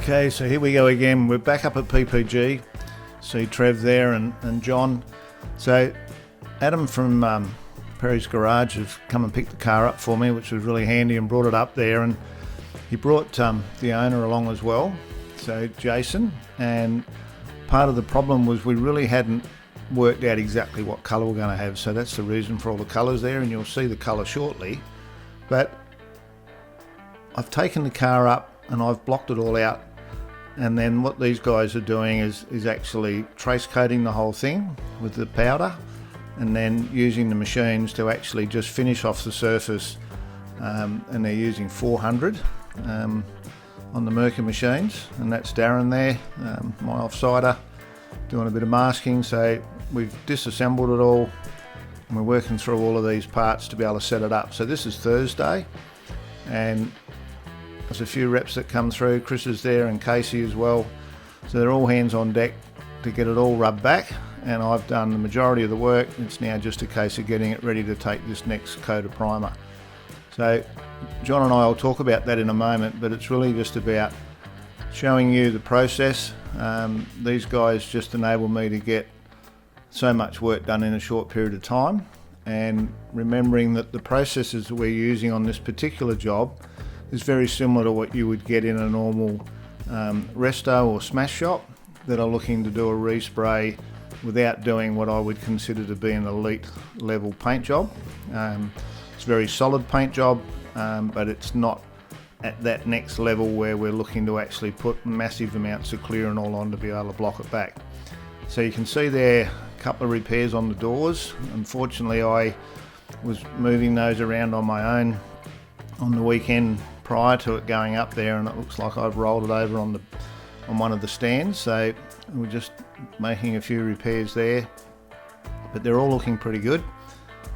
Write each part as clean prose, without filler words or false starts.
Okay, so here we go again. We're back up at PPG. See Trev there and John. So Adam from Perry's Garage has come and picked the car up for me, which was really handy, and brought it up there. And he brought the owner along as well, so Jason. And part of the problem was we really hadn't worked out exactly what colour we're going to have. So that's the reason for all the colours there, and you'll see the colour shortly. But I've taken the car up and I've blocked it all out, and then what these guys are doing is actually trace coating the whole thing with the powder, and then using the machines to actually just finish off the surface, and they're using 400 on the Merca machines, and that's Darren there, my offsider, doing a bit of masking. So we've disassembled it all and we're working through all of these parts to be able to set it up. So this is Thursday, and there's a few reps that come through. Chris is there and Casey as well. So they're all hands on deck to get it all rubbed back, and I've done the majority of the work. It's now just a case of getting it ready to take this next coat of primer. So John and I will talk about that in a moment, but it's really just about showing you the process. These guys just enable me to get so much work done in a short period of time, and remembering that the processes that we're using on this particular job is very similar to what you would get in a normal resto or smash shop that are looking to do a respray without doing what I would consider to be an elite level paint job. It's a very solid paint job, but it's not at that next level where we're looking to actually put massive amounts of clear and all on to be able to block it back. So you can see there a couple of repairs on the doors. Unfortunately, I was moving those around on my own on the weekend prior to it going up there, and it looks like I've rolled it over on one of the stands. So we're just making a few repairs there, but they're all looking pretty good.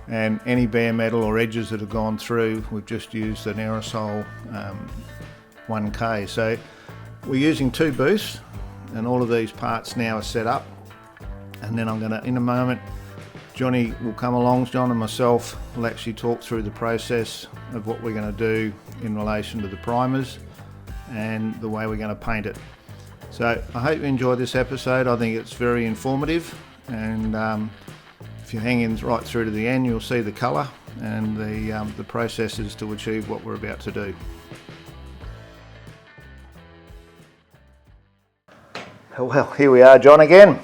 And any bare metal or edges that have gone through, we've just used an aerosol 1K. So we're using 2 booths, and all of these parts now are set up. And then I'm going to, in a moment, Johnny will come along, John and myself will actually talk through the process of what we're going to do in relation to the primers and the way we're going to paint it. So I hope you enjoy this episode. I think it's very informative, and if you hang in right through to the end, you'll see the colour and the processes to achieve what we're about to do. Well, here we are, John, again.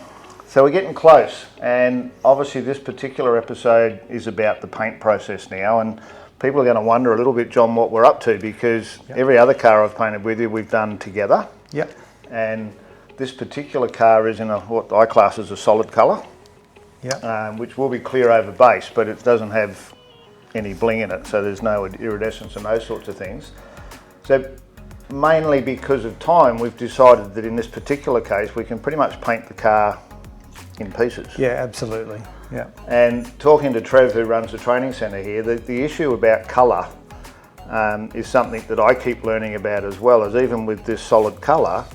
So we're getting close, and obviously this particular episode is about the paint process now, and people are going to wonder a little bit, John, what we're up to, because every other car I've painted with you we've done together. Yep. And this particular car is in what I class as a solid colour. Yep. Which will be clear over base, but it doesn't have any bling in it, so there's no iridescence and those sorts of things. So mainly because of time, we've decided that in this particular case we can pretty much paint the car in pieces. Yeah, absolutely. Yeah. And talking to Trev, who runs the training centre here, the issue about colour is something that I keep learning about, as well as even with this solid colour,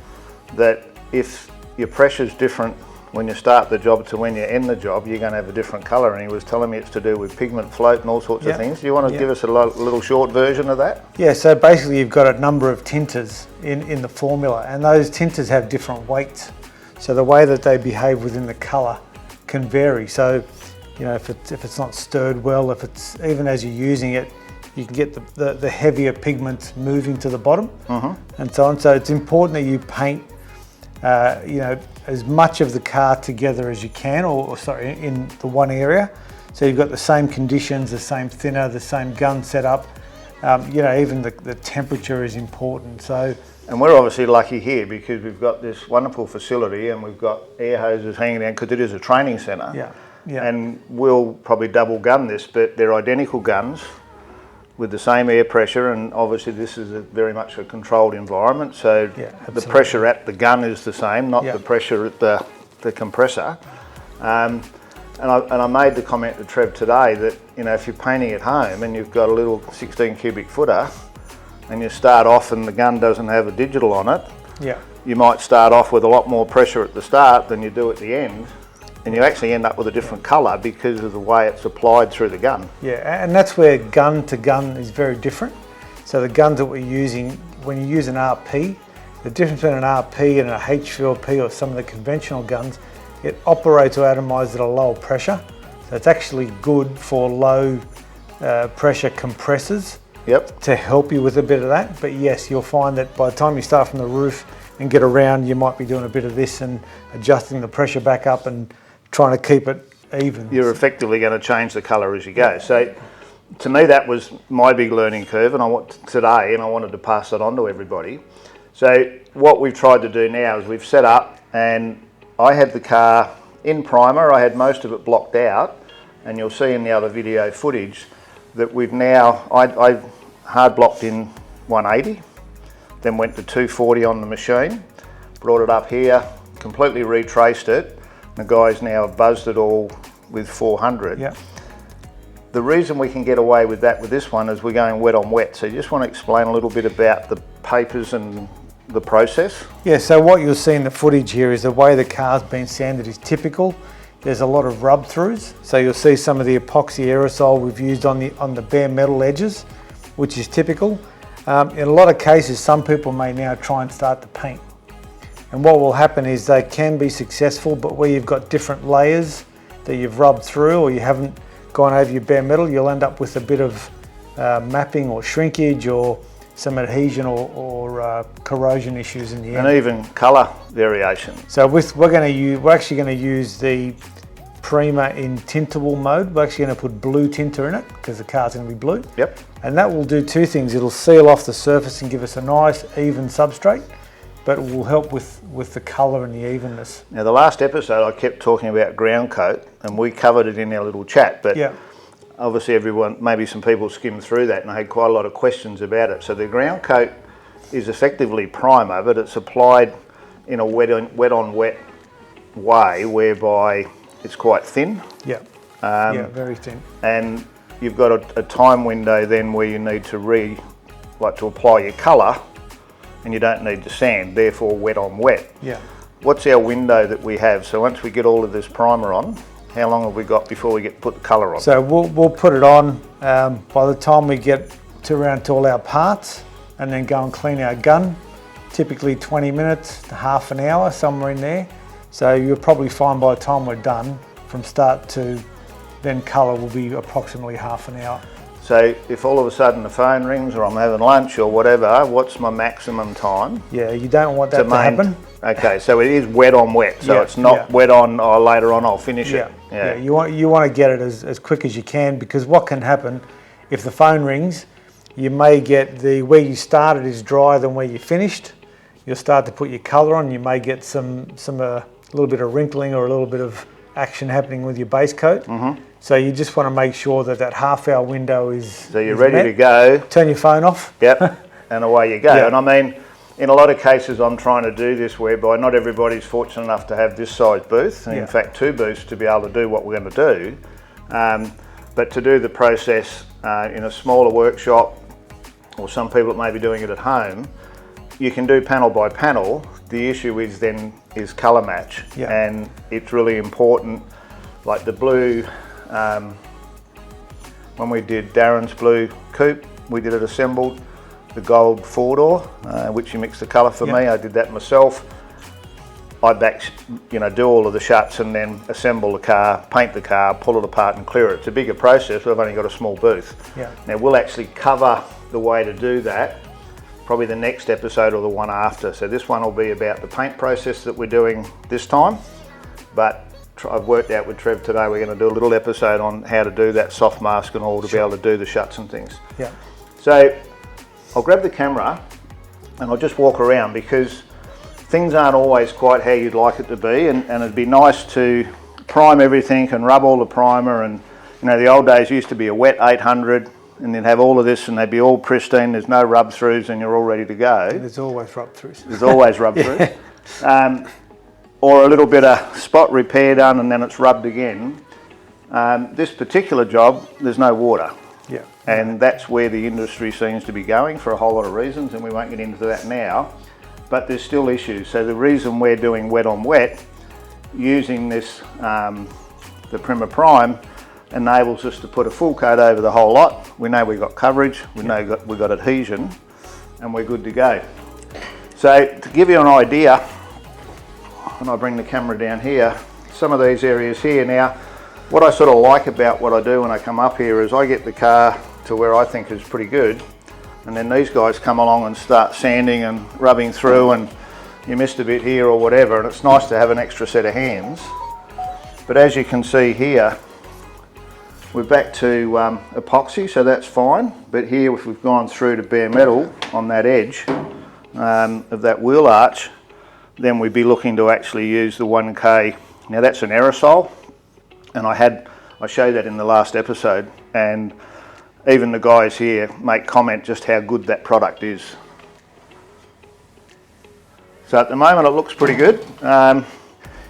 that if your pressure's different when you start the job to when you end the job, you're going to have a different colour. And he was telling me it's to do with pigment float and all sorts of things. Do you want to give us a little short version of that? Yeah, so basically you've got a number of tinters in the formula, and those tinters have different weights. So the way that they behave within the colour can vary. So, you know, if it's not stirred well, if it's, even as you're using it, you can get the heavier pigment moving to the bottom, and so on. So it's important that you paint you know, as much of the car together as you can, or sorry, in the one area. So you've got the same conditions, the same thinner, the same gun setup. You know, even the temperature is important. So, and we're obviously lucky here because we've got this wonderful facility, and we've got air hoses hanging down because it is a training centre. Yeah, yeah. And we'll probably double gun this, but they're identical guns with the same air pressure, and obviously this is very much a controlled environment, so the pressure at the gun is the same, not the pressure at the compressor. And I made the comment to Trev today that, you know, if you're painting at home and you've got a little 16 cubic footer and you start off and the gun doesn't have a digital on it, you might start off with a lot more pressure at the start than you do at the end, and you actually end up with a different colour because of the way it's applied through the gun. Yeah, and that's where gun to gun is very different. So the guns that we're using, when you use an RP, The difference between an RP and a HVLP or some of the conventional guns, it operates or atomizes at a lower pressure. So it's actually good for low pressure compressors. Yep. To help you with a bit of that. But yes, you'll find that by the time you start from the roof and get around, you might be doing a bit of this and adjusting the pressure back up and trying to keep it even. You're effectively going to change the colour as you go. So to me, that was my big learning curve, and I wanted to pass that on to everybody. So what we've tried to do now is we've set up, and I had the car in primer. I had most of it blocked out, and you'll see in the other video footage that we've now, I hard blocked in 180, then went to 240 on the machine, brought it up here, completely retraced it. The guys now have buzzed it all with 400. Yeah. The reason we can get away with that with this one is we're going wet on wet. So you just want to explain a little bit about the papers and the process? Yeah, so what you'll see in the footage here is the way the car's been sanded is typical. There's a lot of rub throughs. So you'll see some of the epoxy aerosol we've used on the bare metal edges, which is typical. In a lot of cases, some people may now try and start to paint. And what will happen is they can be successful, but where you've got different layers that you've rubbed through or you haven't gone over your bare metal, you'll end up with a bit of mapping or shrinkage or some adhesion or corrosion issues in the end. And even colour variation. So we're actually going to use the Prima in tintable mode. We're actually going to put blue tinter in it because the car's going to be blue. Yep. And that will do two things. It'll seal off the surface and give us a nice even substrate, but it will help with the colour and the evenness. Now the last episode I kept talking about ground coat, and we covered it in our little chat, but yeah. Obviously maybe some people skimmed through that and I had quite a lot of questions about it. So the ground coat is effectively primer, but it's applied in a wet on wet way whereby it's quite thin. Yeah, yeah, very thin. And you've got a time window then where you need to apply your colour, and you don't need to sand, therefore wet on wet. Yeah. What's our window that we have? So once we get all of this primer on, how long have we got before we get to put the colour on? So we'll put it on by the time we get around to all our parts, and then go and clean our gun. Typically 20 minutes to half an hour, somewhere in there. So you'll probably find by the time we're done, from start to then colour will be approximately half an hour. So if all of a sudden the phone rings or I'm having lunch or whatever, what's my maximum time? Yeah, you don't want that to happen. Okay, so it is wet on wet, so yeah, it's not wet on, later on I'll finish it. Yeah, you want to get it as quick as you can, because what can happen if the phone rings, you may get where you started is drier than where you finished. You'll start to put your colour on, you may get some a little bit of wrinkling or a little bit of action happening with your base coat. Mm-hmm. So you just want to make sure that half hour window is So you're ready to go. Turn your phone off. Yep, and away you go. Yeah. And I mean, in a lot of cases I'm trying to do this whereby not everybody's fortunate enough to have this size booth, and in fact 2 booths to be able to do what we're going to do. But to do the process in a smaller workshop, or some people that may be doing it at home, you can do panel by panel. The issue is colour match, and it's really important. Like the blue, when we did Darren's blue coupe, we did it assembled. The gold 4-door, which you mix the colour for me, I did that myself. I do all of the shuts and then assemble the car, paint the car, pull it apart and clear it. It's a bigger process, but I've only got a small booth. Yeah. Now we'll actually cover the way to do that, probably the next episode or the one after. So this one will be about the paint process that we're doing this time, but I've worked out with Trev today, we're going to do a little episode on how to do that soft mask and all to be able to do the shuts and things. Yeah. So I'll grab the camera and I'll just walk around, because things aren't always quite how you'd like it to be, and it'd be nice to prime everything and rub all the primer. And the old days used to be a wet 800 and then have all of this and they'd be all pristine, there's no rub throughs and you're all ready to go. There's always rub throughs. There's always rub throughs. Or a little bit of spot repair done and then it's rubbed again. This particular job, there's no water. Yeah. And that's where the industry seems to be going for a whole lot of reasons, and we won't get into that now, but there's still issues. So the reason we're doing wet on wet, using this, the Prima Prime, enables us to put a full coat over the whole lot. We know we've got coverage, we know we've got adhesion, and we're good to go. So to give you an idea, when I bring the camera down here, some of these areas here now, what I sort of like about what I do when I come up here is I get the car to where I think is pretty good, and then these guys come along and start sanding and rubbing through, and you missed a bit here or whatever, and it's nice to have an extra set of hands. But as you can see here, we're back to epoxy, so that's fine. But here, if we've gone through to bare metal on that edge of that wheel arch, then we'd be looking to actually use the 1K. Now that's an aerosol, and I showed that in the last episode, and even the guys here make comment just how good that product is. So at the moment it looks pretty good.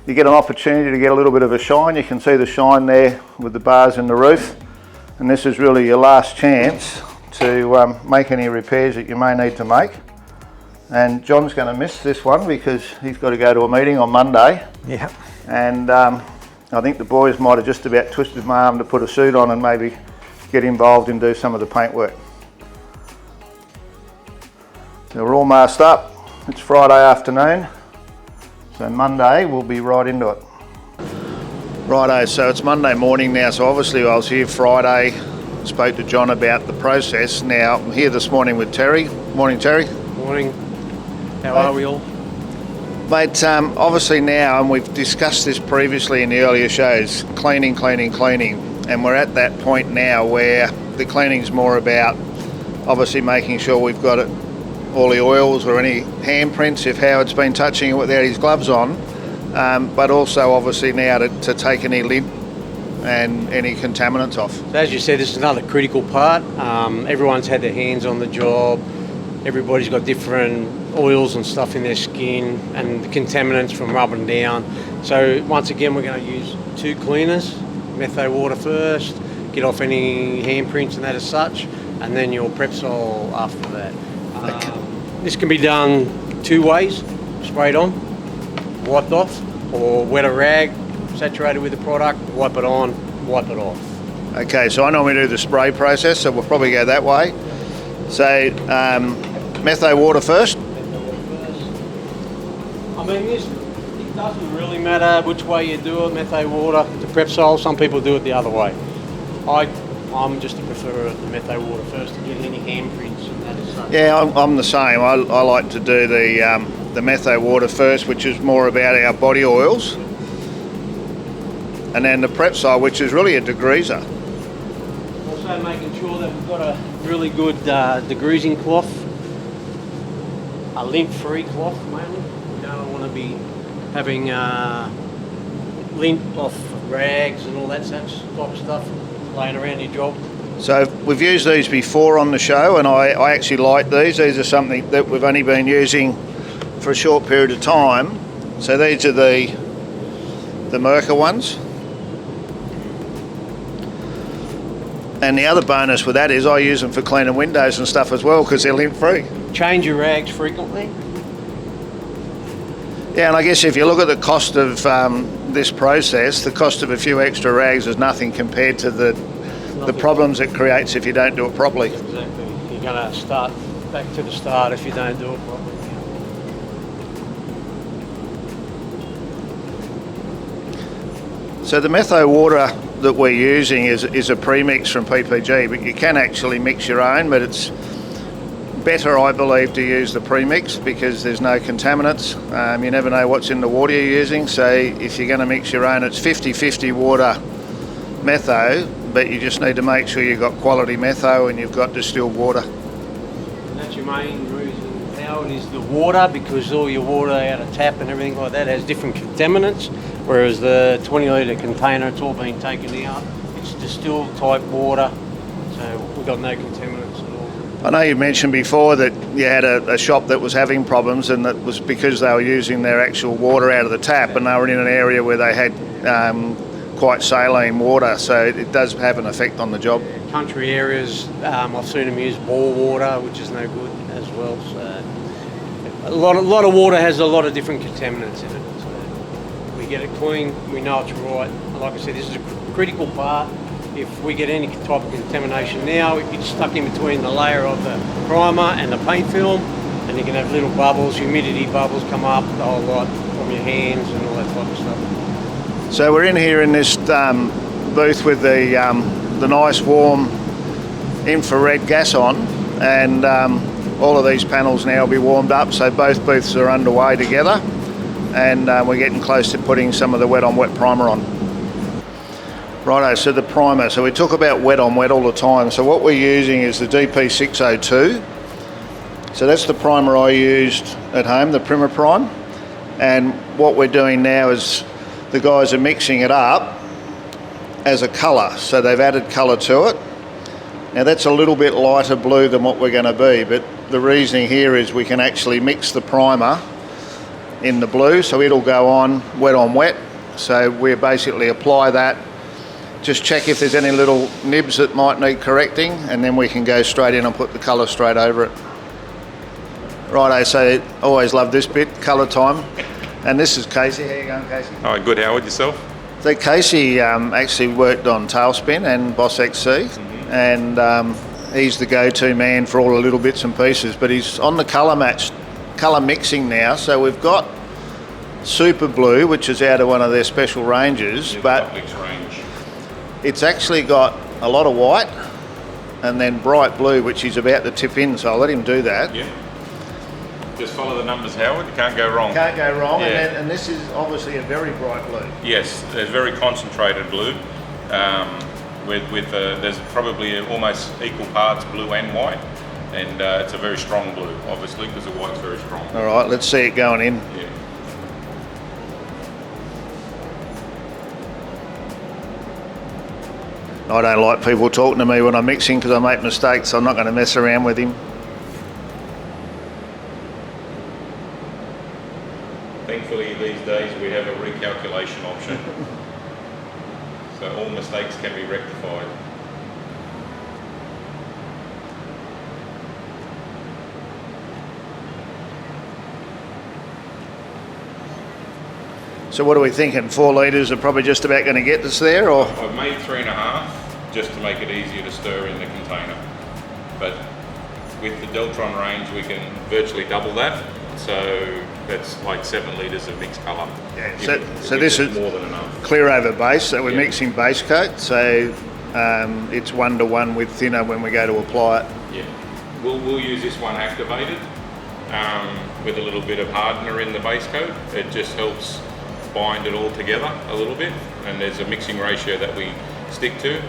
You get an opportunity to get a little bit of a shine. You can see the shine there with the bars in the roof, and this is really your last chance to make any repairs that you may need to make. And John's going to miss this one because he's got to go to a meeting on Monday. Yeah. And I think the boys might have just about twisted my arm to put a suit on and maybe get involved and do some of the paintwork. So we're all masked up. It's Friday afternoon, so Monday we'll be right into it. Righto, so it's Monday morning now, so obviously I was here Friday, spoke to John about the process. Now I'm here this morning with Terry. Morning, Terry. Morning. How are we all? Mate, obviously now, and we've discussed this previously in the earlier shows, cleaning, and we're at that point now where the cleaning's more about obviously making sure we've got it, all the oils or any handprints if Howard's been touching it without his gloves on, but also obviously now to take any lint and any contaminants off. So as you said, this is another critical part. Everyone's had their hands on the job. Everybody's got different oils and stuff in their skin and the contaminants from rubbing down. So once again, we're going to use 2 cleaners, metho water first, get off any handprints and that as such, and then your Prepsol after that. This can be done 2 ways: sprayed on, wiped off, or wet a rag, saturated with the product, wipe it on, wipe it off. Okay, so I normally do the spray process, so we'll probably go that way. So metho water first. I mean, it doesn't really matter which way you do it, metho water to Prepsol. Some people do it the other way. I'm just a preferrer of the metho water first to get any handprints and that as such. Yeah, I'm the same. I like to do the metho water first, which is more about our body oils, and then the Prepsol, which is really a degreaser. Also making sure that we've got a really good degreasing cloth, a lint-free cloth mainly. We don't want to be having lint off rags and all that such type of stuff laying around your job. So we've used these before on the show, and I actually like these. These are something that we've only been using for a short period of time. So these are the Merca ones. And the other bonus with that is I use them for cleaning windows and stuff as well because they're lint free. Change your rags frequently. Yeah, and I guess if you look at the cost of this process, the cost of a few extra rags is nothing compared to the problems it creates if you don't do it properly. Exactly. You're going to start back to the start if you don't do it properly. So the metho water that we're using is a premix from PPG, but you can actually mix your own, but it's better, I believe, to use the premix because there's no contaminants. You never know what's in the water you're using, so if you're going to mix your own, it's 50-50 water metho, but you just need to make sure you've got quality metho and you've got distilled water. That's your main reason, Howard, is the water, because all your water out of tap and everything like that has different contaminants, whereas the 20 litre container, it's all been taken out. It's distilled type water, so we've got no contaminants at all. I know you mentioned before that you had a shop that was having problems, and that was because they were using their actual water out of the tap, and they were in an area where they had quite saline water, so it does have an effect on the job. Country areas, I've seen them use bore water, which is no good as well. So a lot of water has a lot of different contaminants in it. So we get it clean, we know it's right. Like I said, this is a critical part. If we get any type of contamination now, it gets stuck in between the layer of the primer and the paint film, and you can have little bubbles, humidity bubbles come up the whole lot from your hands and all that type of stuff. So we're in here in this booth with the nice warm infrared gas on, and all of these panels now will be warmed up, so both booths are underway together, and we're getting close to putting some of the wet on wet primer on. Righto, so the primer, so we talk about wet on wet all the time, so what we're using is the DP602. So that's the primer I used at home, the Primer Prime, and what we're doing now is the guys are mixing it up as a colour, so they've added colour to it. Now that's a little bit lighter blue than what we're going to be, but the reasoning here is we can actually mix the primer in the blue, so it'll go on wet, so we basically apply that, just check if there's any little nibs that might need correcting, and then we can go straight in and put the colour straight over it. Righto, so always love this bit, colour time. And this is Casey. How you going, Casey? Oh, good. Howard, yourself? So Casey actually worked on Tailspin and Boss XC, and he's the go-to man for all the little bits and pieces, but he's on the colour mixing now, so we've got Super Blue, which is out of one of their special ranges, but it's actually got a lot of white and then bright blue, which he's about to tip in, so I'll let him do that. Yeah. Just follow the numbers, Howard. You can't go wrong. Can't go wrong, Yeah. and this is obviously a very bright blue. Yes, there's very concentrated blue. There's probably almost equal parts blue and white, and it's a very strong blue, obviously, because the white's very strong. All right, let's see it going in. Yeah. I don't like people talking to me when I'm mixing because I make mistakes, so I'm not going to mess around with him. Thankfully, these days we have a recalculation option, so all mistakes can be rectified. So what are we thinking? 4 litres are probably just about going to get us there, or? I've made 3.5 just to make it easier to stir in the container. But with the Deltron range, we can virtually double that. So that's like 7 litres of mixed colour. Yeah. So this is more than enough. Clear over base, so we're mixing base coat, so it's 1-to-1 with thinner when we go to apply it. Yeah. We'll use this one activated with a little bit of hardener in the base coat. It just helps bind it all together a little bit, and there's a mixing ratio that we stick to.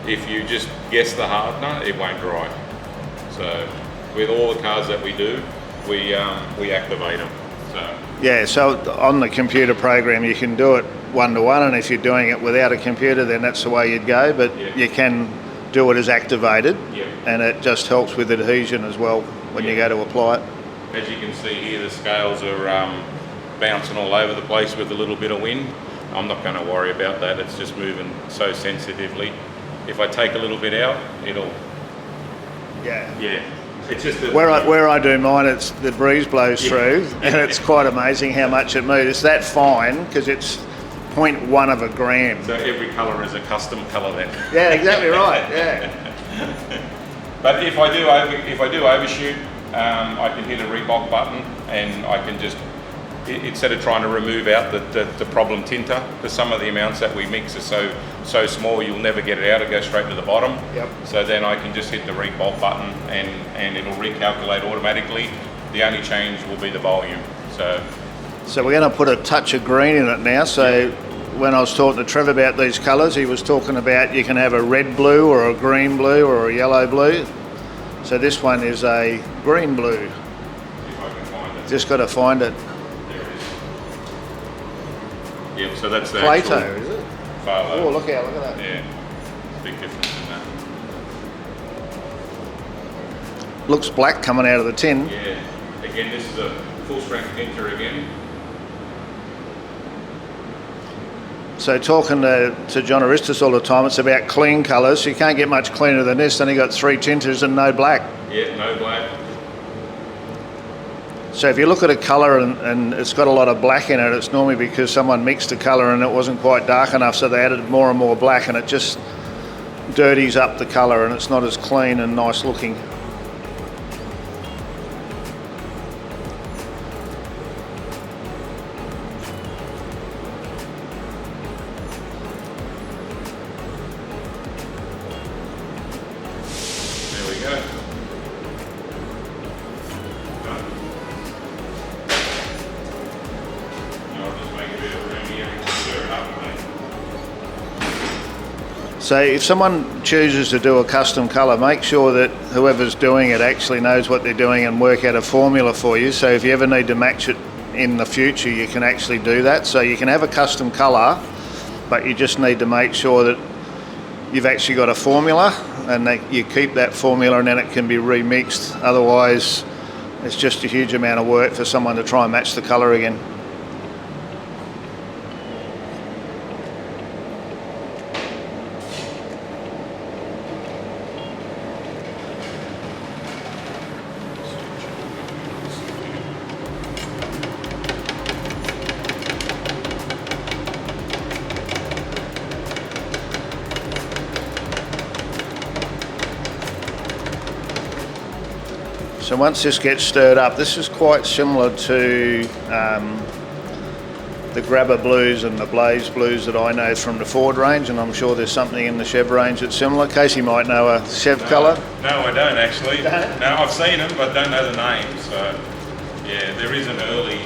If you just guess the hardener, it won't dry. So with all the cars that we do, we activate them. So yeah, so on the computer program you can do it 1-to-1, and if you're doing it without a computer then that's the way you'd go, but you can do it as activated, and it just helps with adhesion as well when you go to apply it. As you can see here, the scales are bouncing all over the place with a little bit of wind. I'm not going to worry about that, it's just moving so sensitively. If I take a little bit out, it'll... Yeah. It's just where I do mine, it's the breeze blows through, and it's quite amazing how much it moves. It's that fine because it's 0.1 of a gram. So every colour is a custom colour then. Yeah, exactly right. Yeah. But if I do overshoot, I can hit a Reebok button, and I can just, instead of trying to remove out the problem tinter, because some of the amounts that we mix are so small you'll never get it out, it goes straight to the bottom. Yep. So then I can just hit the Reebok button and it'll recalculate automatically. The only change will be the volume. So we're going to put a touch of green in it now. So when I was talking to Trev about these colours, he was talking about you can have a red blue or a green blue or a yellow blue. So this one is a green blue. If I can find it. Just got to find it. There it is. Yep, so that's the Plato, actual is it? Phalo. Oh, look at that. Yeah, it's a big difference in that. Looks black coming out of the tin. Yeah, again, this is a full strength tinter again. So talking to John Aristis all the time, it's about clean colours. You can't get much cleaner than this. Only got 3 tinters and no black. Yeah, no black. So if you look at a colour and it's got a lot of black in it, it's normally because someone mixed a colour and it wasn't quite dark enough, so they added more and more black, and it just dirties up the colour and it's not as clean and nice looking. So if someone chooses to do a custom colour, make sure that whoever's doing it actually knows what they're doing and work out a formula for you. So if you ever need to match it in the future, you can actually do that. So you can have a custom colour, but you just need to make sure that you've actually got a formula and that you keep that formula, and then it can be remixed. Otherwise, it's just a huge amount of work for someone to try and match the colour again. So once this gets stirred up, this is quite similar to the Grabber Blues and the Blaze Blues that I know from the Ford range, and I'm sure there's something in the Chev range that's similar. Casey might know a Chev colour. No, I don't actually. No, I've seen them, but don't know the name. So yeah, there is an early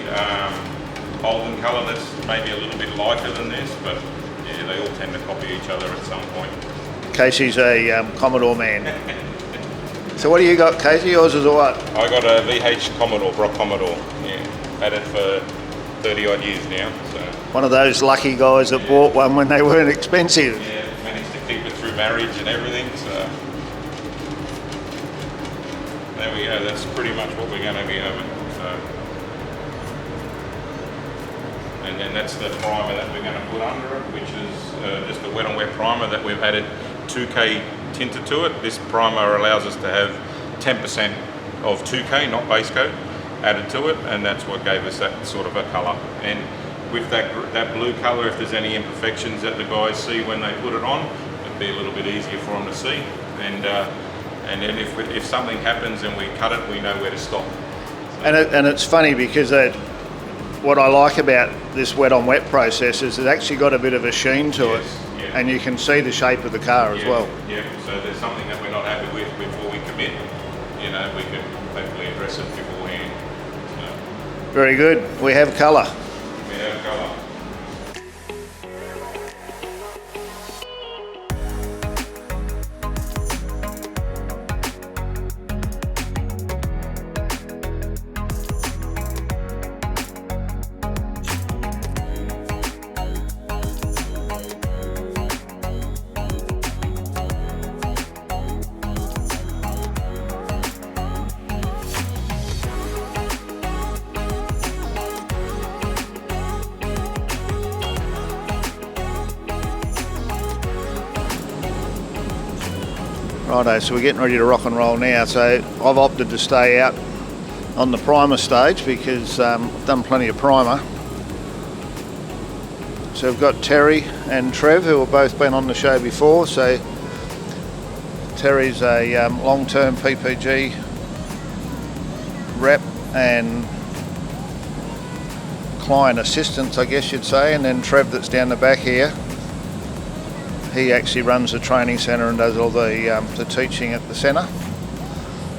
Holden colour that's maybe a little bit lighter than this, but yeah, they all tend to copy each other at some point. Casey's a Commodore man. So what do you got, Casey? Yours is a what? I got a VH Commodore, Brock Commodore. Yeah, had it for 30 odd years now. So one of those lucky guys that bought one when they weren't expensive. yeah, managed to keep it through marriage and everything. So there we go. That's pretty much what we're going to be having. So, and then that's the primer that we're going to put under it, which is just a wet on wet primer that we've added 2K tinted to it. This primer allows us to have 10% of 2K, not base coat, added to it, and that's what gave us that sort of a colour. And with that blue colour, if there's any imperfections that the guys see when they put it on, it'd be a little bit easier for them to see. And then if something happens and we cut it, we know where to stop. And it's funny because what I like about this wet on wet process is it's actually got a bit of a sheen to it. Yeah. And you can see the shape of the car as well. Yeah, so there's something that we're not happy with before we commit, you know, we can hopefully address it beforehand. So, very good. We have colour. we have colour. Righto, so we're getting ready to rock and roll now. So I've opted to stay out on the primer stage because I've done plenty of primer. So we've got Terry and Trev, who have both been on the show before. So Terry's a long-term PPG rep and client assistant, I guess you'd say, and then Trev that's down the back here. He actually runs the training centre and does all the teaching at the centre.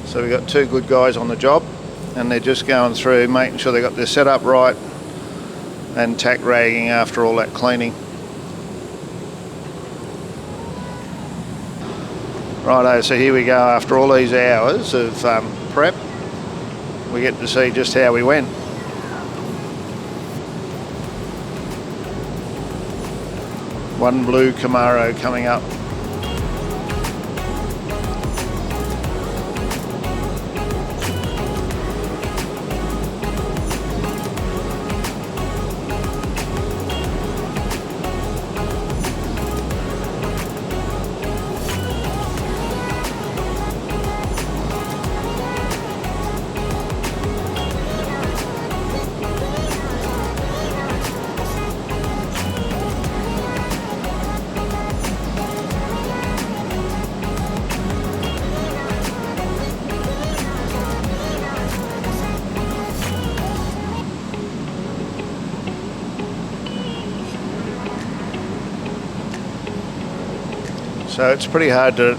So we've got two good guys on the job, and they're just going through making sure they got their setup right and tack ragging after all that cleaning. Righto, so here we go. After all these hours of prep, we get to see just how we went. One blue Camaro coming up. So it's pretty hard to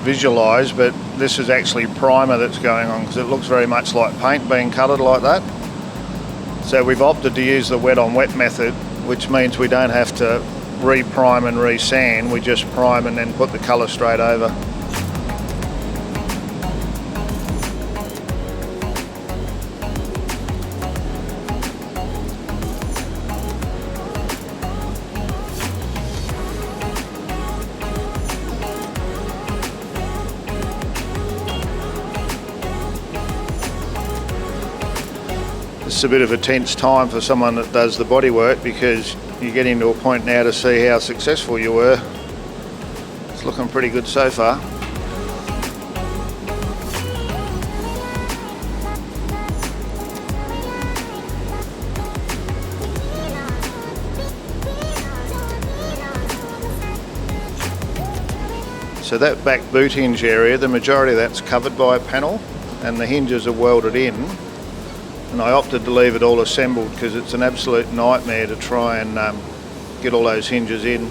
visualise, but this is actually primer that's going on because it looks very much like paint being coloured like that. So we've opted to use the wet on wet method, which means we don't have to re-prime and re-sand. We just prime and then put the colour straight over. It's a bit of a tense time for someone that does the bodywork, because you're getting to a point now to see how successful you were. It's looking pretty good so far. So that back boot hinge area, the majority of that's covered by a panel and the hinges are welded in. And I opted to leave it all assembled because it's an absolute nightmare to try and get all those hinges in.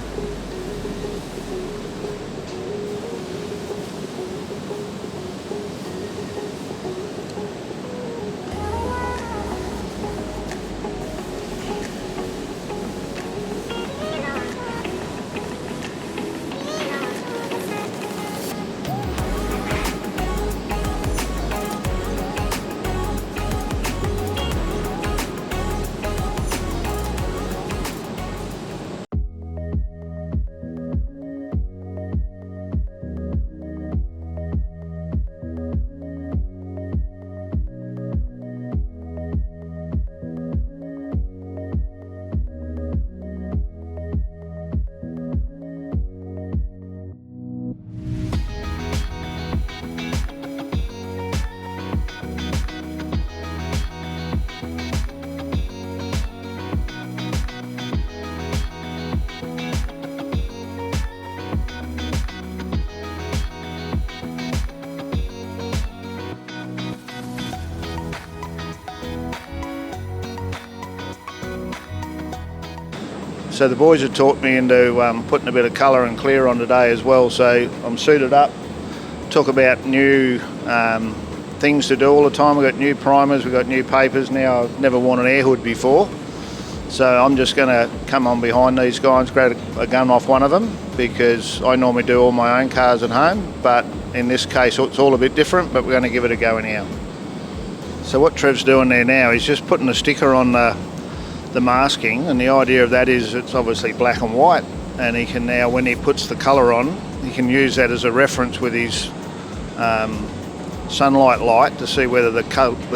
So the boys have taught me into putting a bit of colour and clear on today as well, so I'm suited up. Talk about new things to do all the time. We've got new primers, we've got new papers now. I've never worn an air hood before, so I'm just going to come on behind these guys, grab a gun off one of them, because I normally do all my own cars at home, but in this case it's all a bit different, but we're going to give it a go anyhow. So what Trev's doing there now is just putting a sticker on the masking, and the idea of that is it's obviously black and white, and he can now, when he puts the colour on, he can use that as a reference with his sunlight light to see whether the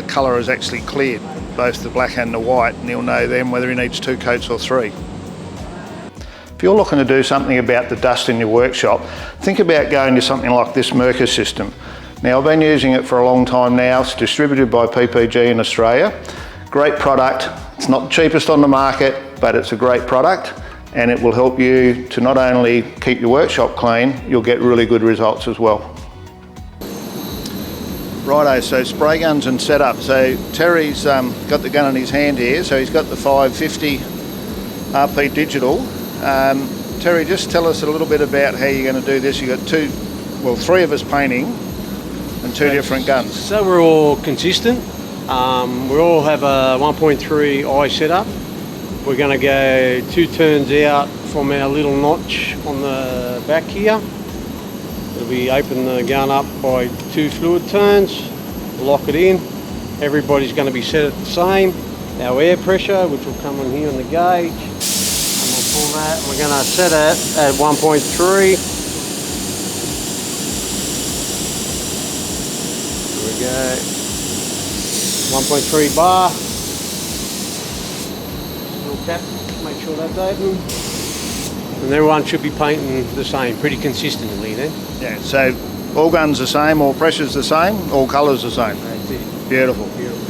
colour is actually cleared, both the black and the white, and he'll know then whether he needs 2 coats or 3. If you're looking to do something about the dust in your workshop, think about going to something like this Merca system. Now, I've been using it for a long time now. It's distributed by PPG in Australia. Great product. It's not the cheapest on the market, but it's a great product, and it will help you to not only keep your workshop clean, you'll get really good results as well. Righto, so spray guns and setup. So Terry's got the gun in his hand here, so he's got the 550 RP digital. Terry, just tell us a little bit about how you're going to do this. You've got 3 of us painting and 2 different guns. So we're all consistent. We all have a 1.3 eye setup. We're going to go 2 turns out from our little notch on the back here. We open the gun up by 2 fluid turns, lock it in. Everybody's going to be set at the same. Our air pressure, which will come in here on the gauge, and we'll pull that. We're going to set it at 1.3. There we go. 1.3 bar. Little cap, make sure that's open. And everyone should be painting the same, pretty consistently then. Yeah, so all guns the same, all pressures the same, all colours the same. That's it. Beautiful. Beautiful.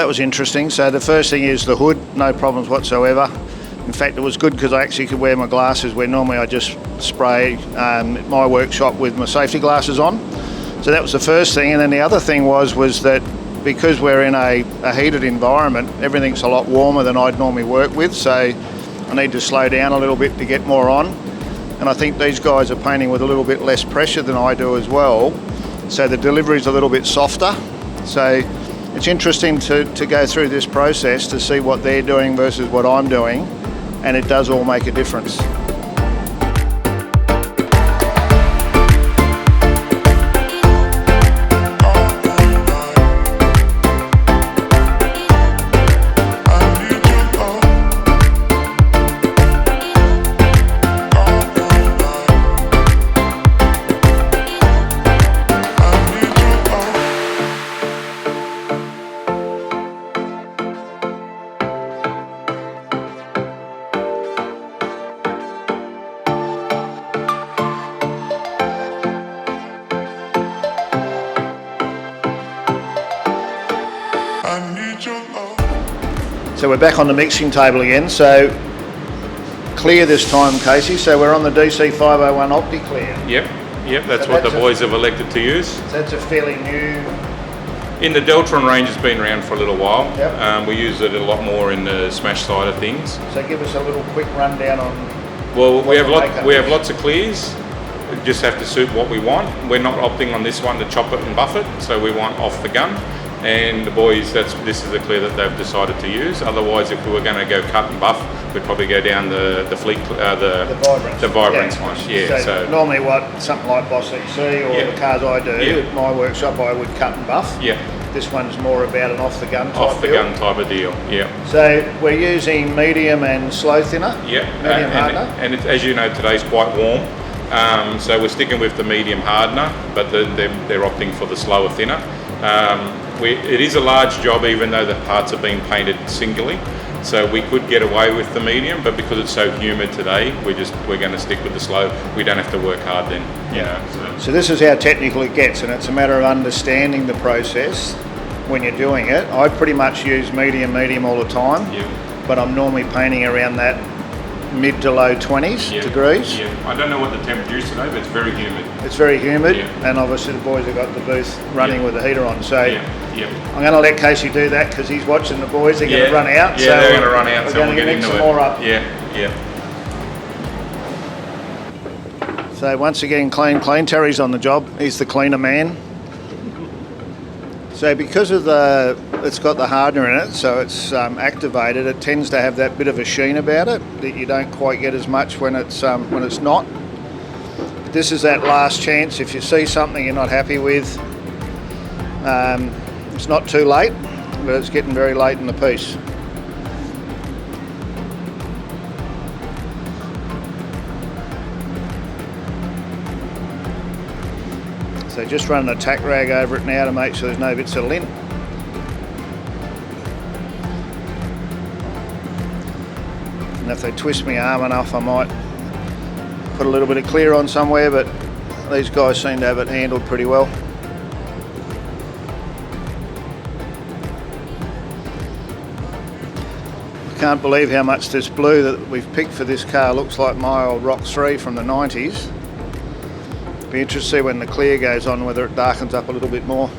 was interesting. So the first thing is the hood, no problems whatsoever. In fact, it was good because I actually could wear my glasses where normally I just spray at my workshop with my safety glasses on. So that was the first thing. And then the other thing was that because we're in a heated environment, everything's a lot warmer than I'd normally work with. So I need to slow down a little bit to get more on. And I think these guys are painting with a little bit less pressure than I do as well. So the delivery's a little bit softer. So it's interesting to go through this process to see what they're doing versus what I'm doing, and it does all make a difference. So we're back on the mixing table again, so clear this time, Casey. So we're on the DC501 OptiClear. Yep, that's what the boys have elected to use. So that's a fairly new... In the Deltron range, it's been around for a little while. Yep. We use it a lot more in the smash side of things. So give us a little quick rundown on... Well, we have lots of clears. We just have to suit what we want. We're not opting on this one to chop it and buff it, so we want off the gun. And the boys, this is the clear that they've decided to use. Otherwise, if we were going to go cut and buff, we'd probably go down the Vibrance one. Yeah. So normally, something like Boss XC or the cars I do at my workshop, I would cut and buff. Yeah. This one's more about an off the gun type of deal. Yeah. So we're using medium and slow thinner. Yeah. Medium hardener. And as you know, today's quite warm. So we're sticking with the medium hardener, but they're opting for the slower thinner. It is a large job, even though the parts are being painted singly. So we could get away with the medium, but because it's so humid today, we're going to stick with the slow. We don't have to work hard then. You know. So this is how technical it gets, and it's a matter of understanding the process when you're doing it. I pretty much use medium all the time, but I'm normally painting around that mid to low 20s degrees. Yeah. I don't know what the temperature is today, but it's very humid. It's very humid, and obviously the boys have got the booth running with the heater on. So I'm going to let Casey do that because he's watching the boys. They're going to run out. Yeah, so they're going to run out. We're So going to mix some more up. Yeah. So once again, clean. Terry's on the job. He's the cleaner man. So because of it's got the hardener in it, so it's activated, it tends to have that bit of a sheen about it that you don't quite get as much when it's not. But this is that last chance. If you see something you're not happy with, it's not too late, but it's getting very late in the piece. So just running a tack rag over it now to make sure there's no bits of lint. And if they twist my arm enough, I might put a little bit of clear on somewhere, but these guys seem to have it handled pretty well. I can't believe how much this blue that we've picked for this car looks like my old Rock 3 from the 90s. Be interested to see when the clear goes on whether it darkens up a little bit more.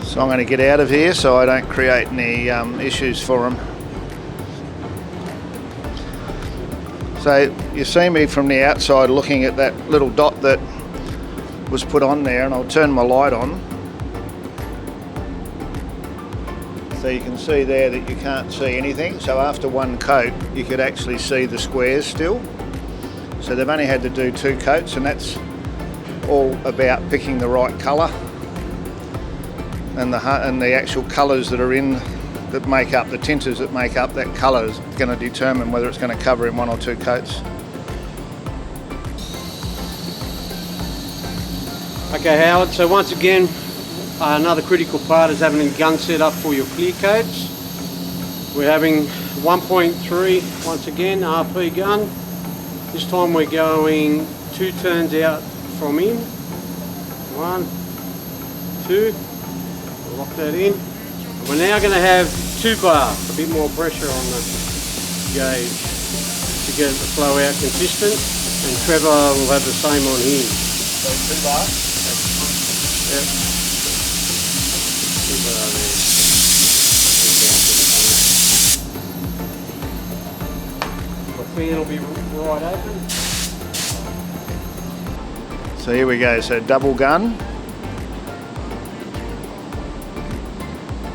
So I'm going to get out of here so I don't create any issues for them. So you see me from the outside looking at that little dot that was put on there, and I'll turn my light on. So you can see there that you can't see anything. So after one coat, you could actually see the squares still. So they've only had to do 2 coats, and that's all about picking the right colour and the actual colours that are that make up the tinters that make up that colour is going to determine whether it's going to cover in 1 or 2 coats. Okay, Howard, so once again, another critical part is having a gun set up for your clear coats. We're having 1.3, once again, RP gun. This time we're going 2 turns out from in, 1, 2. We'll lock that in. And we're now going to have 2 bar, a bit more pressure on the gauge to get it to flow out consistent. And Trevor will have the same on him. So 2 bar? Yep. 2 bar there. The fan will be right open. So here we go, so double gun.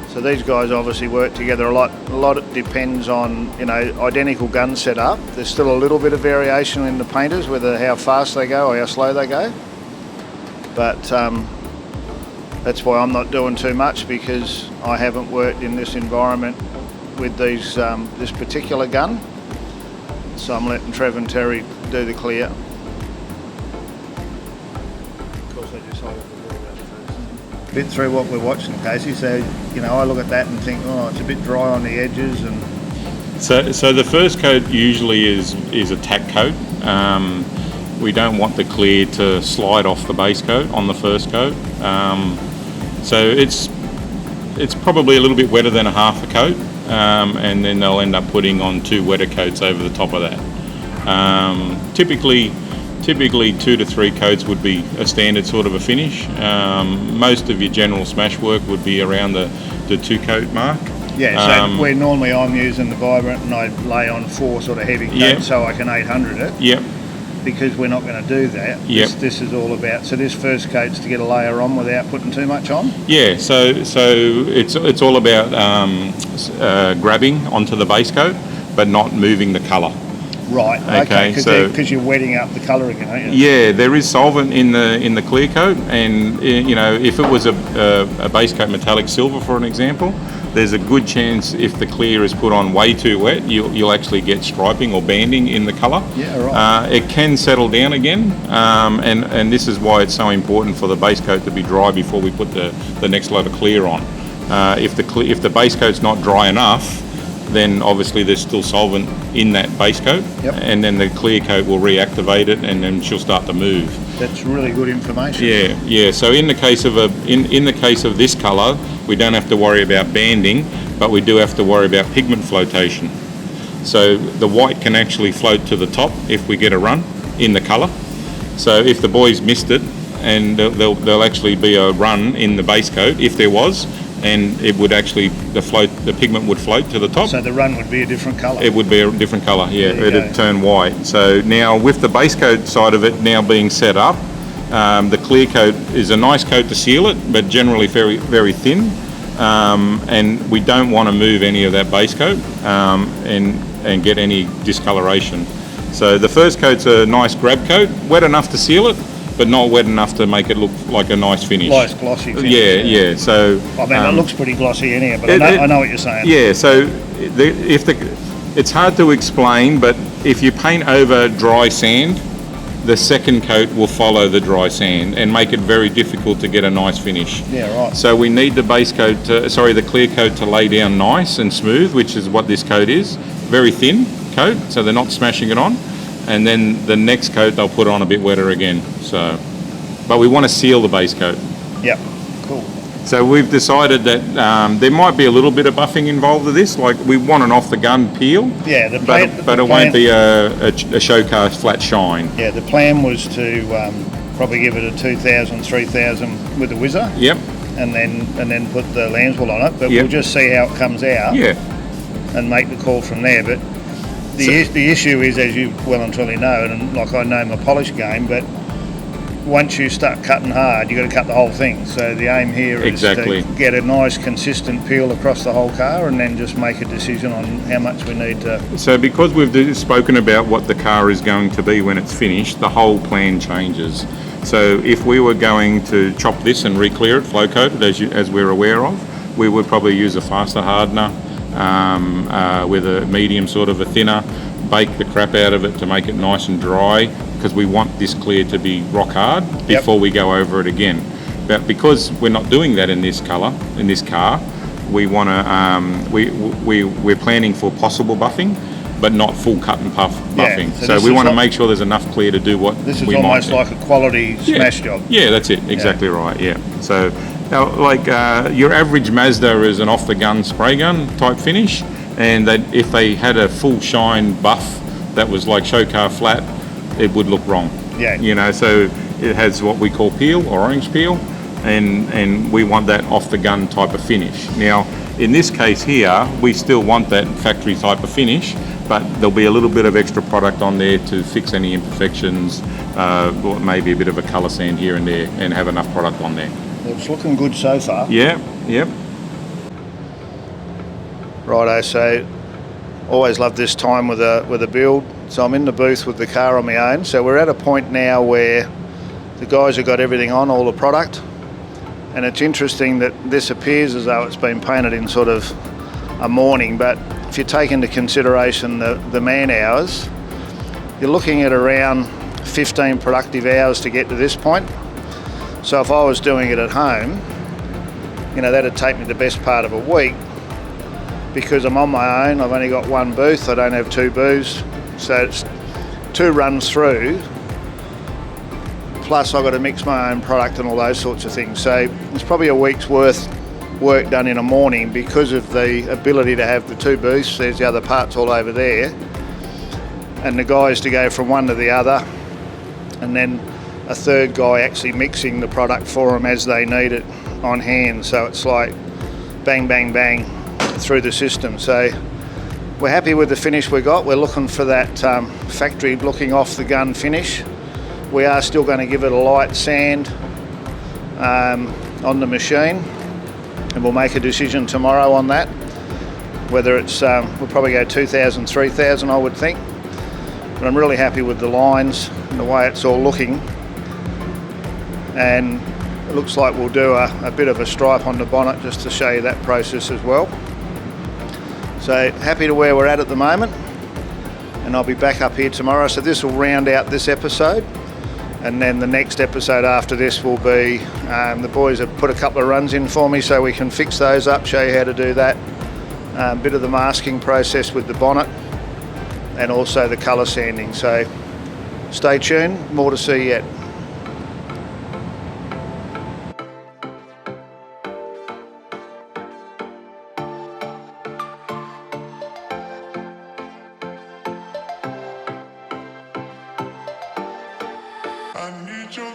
So these guys obviously work together a lot. A lot it depends on, you know, identical gun setup. There's still a little bit of variation in the painters, whether how fast they go or how slow they go. But that's why I'm not doing too much, because I haven't worked in this environment with these this particular gun. So I'm letting Trev and Terry do the clear. Bit through what we're watching, Casey, so you know, I look at that and think, oh, it's a bit dry on the edges. And So the first coat usually is a tack coat. We don't want the clear to slide off the base coat on the first coat. So it's probably a little bit wetter than a half a coat, and then they'll end up putting on 2 wetter coats over the top of that. Typically 2 to 3 coats would be a standard sort of a finish. Most of your general smash work would be around the 2 coat mark. yeah, so where normally I'm using the Vibrant and I lay on 4 sort of heavy coats, Yep. so I can 800 it. Yep. Because we're not going to do that. Yep. This is all about, so this first coat's to get a layer on without putting too much on? Yeah, so it's all about grabbing onto the base coat, but not moving the colour. Right, Okay, because so- you're wetting up the colour again, aren't you? Yeah, there is solvent in the clear coat, and you know, if it was a base coat metallic silver, for an example, there's a good chance if the clear is put on way too wet, you'll actually get striping or banding in the colour. Yeah, right. It can settle down again, and this is why it's so important for the base coat to be dry before we put the next load of clear on. If the base coat's not dry enough, then obviously there's still solvent in that base coat, Yep. and then the clear coat will reactivate it, and then she'll start to move. That's really good information. Yeah. So in the case of in the case of this colour, we don't have to worry about banding, but we do have to worry about pigment flotation. So the white can actually float to the top if we get a run in the colour. So if the boys missed it, and there'll actually be a run in the base coat if there was, and it would actually the pigment would float to the top. So the run would be a different colour. It would be a different colour, yeah. There you It'd go. turn white. So now with the base coat side of it now being set up, the clear coat is a nice coat to seal it, but generally very, very thin. And we don't want to move any of that base coat and get any discoloration. So the first coat's a nice grab coat, wet enough to seal it, but not wet enough to make it look like a nice finish. Nice glossy finish. Yeah. So I mean, it looks pretty glossy anyhow, but it- I know what you're saying. yeah, so it's hard to explain, but if you paint over dry sand, the second coat will follow the dry sand and make it very difficult to get a nice finish. Yeah, right. So we need the base coat, the clear coat to lay down nice and smooth, which is what this coat is. Very thin coat, so they're not smashing it on. And then the next coat they'll put on a bit wetter again. So, but we want to seal the base coat. Yep, cool. So we've decided that there might be a little bit of buffing involved with this. Like we want an off-the-gun peel, Yeah, but it won't be a showcase flat shine. Yeah, the plan was to probably give it a 2,000, 3,000 with the whizzer. Yep. And then put the lambswool on it. But Yep. we'll just see how it comes out. Yeah. And make the call from there. But the issue is, as you well and truly know, and like I know my polish game, but once you start cutting hard, you've got to cut the whole thing. So the aim here is Exactly. to get a nice consistent peel across the whole car, and then just make a decision on how much we need to. So because we've spoken about what the car is going to be when it's finished, the whole plan changes. So if we were going to chop this and re-clear it, flow coat it, as we're aware of, we would probably use a faster hardener with a medium sort of a thinner, bake the crap out of it to make it nice and dry, because we want this clear to be rock hard before we go over it again. But because we're not doing that in this colour, in this car, we want to we're planning for possible buffing, but not full cut and puff Yeah, buffing. so So this we is want to what- make sure there's enough clear to do what This is we almost might like a quality smash job. Yeah, that's it. Exactly right. Yeah. So now, like your average Mazda is an off-the-gun spray gun type finish, and if they had a full shine buff that was like show car flat, it would look wrong. Yeah. You know, so it has what we call peel or orange peel, and we want that off-the-gun type of finish. Now, in this case here, we still want that factory type of finish, but there'll be a little bit of extra product on there to fix any imperfections, or maybe a bit of a colour sand here and there, and have enough product on there. It's looking good so far. Yeah, yep. Righto, so always love this time with a build. So I'm in the booth with the car on my own. So we're at a point now where the guys have got everything on, all the product. And it's interesting that this appears as though it's been painted in sort of a morning, but if you take into consideration the man hours, you're looking at around 15 productive hours to get to this point. So if I was doing it at home, you know, that'd take me the best part of a week. Because I'm on my own, I've only got one booth, I don't have two booths, so it's 2 runs through, plus I've got to mix my own product and all those sorts of things. So it's probably a week's worth work done in a morning because of the ability to have the 2 booths. There's the other parts all over there, and the guys to go from one to the other, and then a third guy actually mixing the product for them as they need it on hand. So it's like bang, bang, bang through the system. So we're happy with the finish we got. We're looking for that factory looking off the gun finish. We are still going to give it a light sand on the machine, and we'll make a decision tomorrow on that, whether it's we'll probably go 2,000, 3,000 I would think. But I'm really happy with the lines and the way it's all looking, and it looks like we'll do a bit of a stripe on the bonnet just to show you that process as well. So happy to where we're at the moment, and I'll be back up here tomorrow. So this will round out this episode, and then the next episode after this will be, the boys have put a couple of runs in for me so we can fix those up, show you how to do that. A bit of the masking process with the bonnet, and also the colour sanding. So stay tuned, more to see yet. I need your